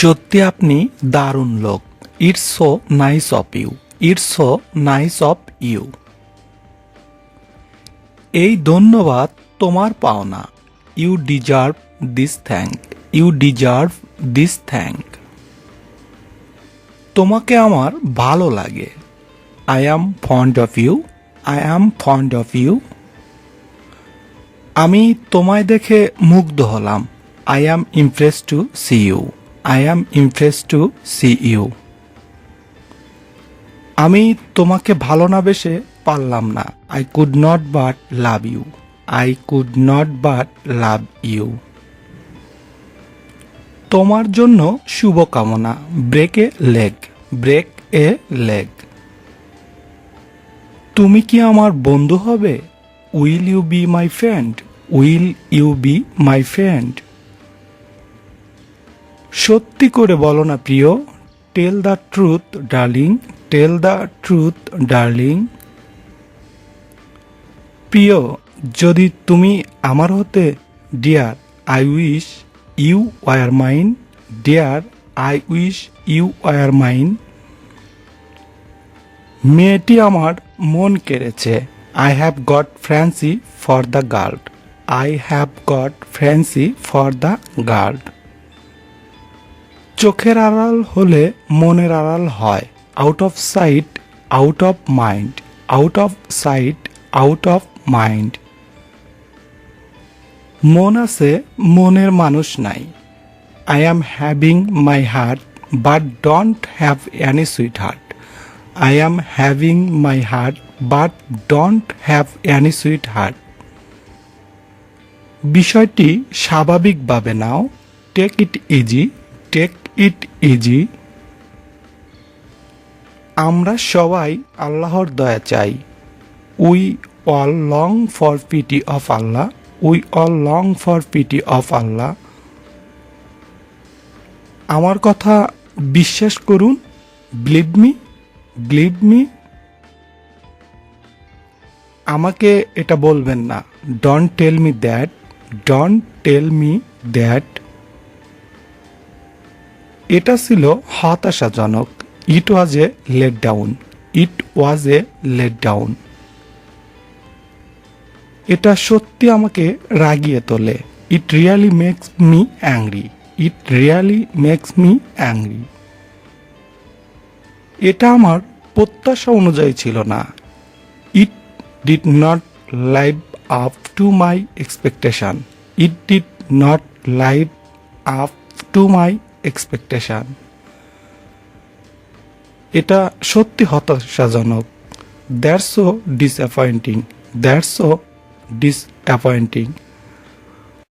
সত্যি আপনি দারুণ লোক। It's so nice of you. It's so nice of you. এই ধন্যবাদ তোমার পাওনা। You deserve this thank. You deserve this thank. তোমাকে আমার ভালো লাগে। I am fond of you. I am fond of you. আমি তোমায় দেখে মুগ্ধ হলাম। I am impressed to see you. I am impressed to see you. আমি তোমাকে ভালো না বেসে পারলাম না। I could not but love you. I could not but love you. তোমার জন্য শুভকামনা। Break a leg. Break a leg. তুমি কি আমার বন্ধু হবে? Will you be my friend? Will you be my friend? সত্যি করে বলো না প্রিয়। Tell the truth darling. Tell the truth darling. প্রিয়, যদি তুমি আমার হতে, dear I wish you were mine. Dear I wish you were mine. মেয়েটি আমার মন কেড়েছে। I have got fancy for the girl. I have got fancy for the girl. চোখের আড়াল হলে মনের আড়াল হয়। Out of sight out of mind. Out of sight out of mind. মন আছে, মনের মানুষ নাই। I am having my heart but don't have any sweet heart. I am having my heart but don't have any sweet heart. বিষয়টি স্বাভাবিকভাবে নাও। Take it easy. Take it easy. আমরা সবাই আল্লাহর দয়া চাই। We all long for pity of Allah. We all long for pity of Allah. আমার কথা বিশ্বাস করুন। Believe me. Believe me. আমাকে এটা বলবেন না। Don't tell me that. Don't tell me that. এটা ছিল হতাশাজনক। ইট ওয়াজ এ লেট ডাউন। ইট ওয়াজ এ লেট ডাউন। এটা সত্যি আমাকে রাগিয়ে তোলে। ইট রিয়ালি মেক্স মি অ্যাংরি। ইট রিয়ালি মেক্স মি অ্যাংরি। এটা আমার প্রত্যাশা অনুযায়ী ছিল না। It did not live up to my expectation. It did not live up to my expectation. এটা সত্যি হতাশাজনক। That's so disappointing. That's so disappointing.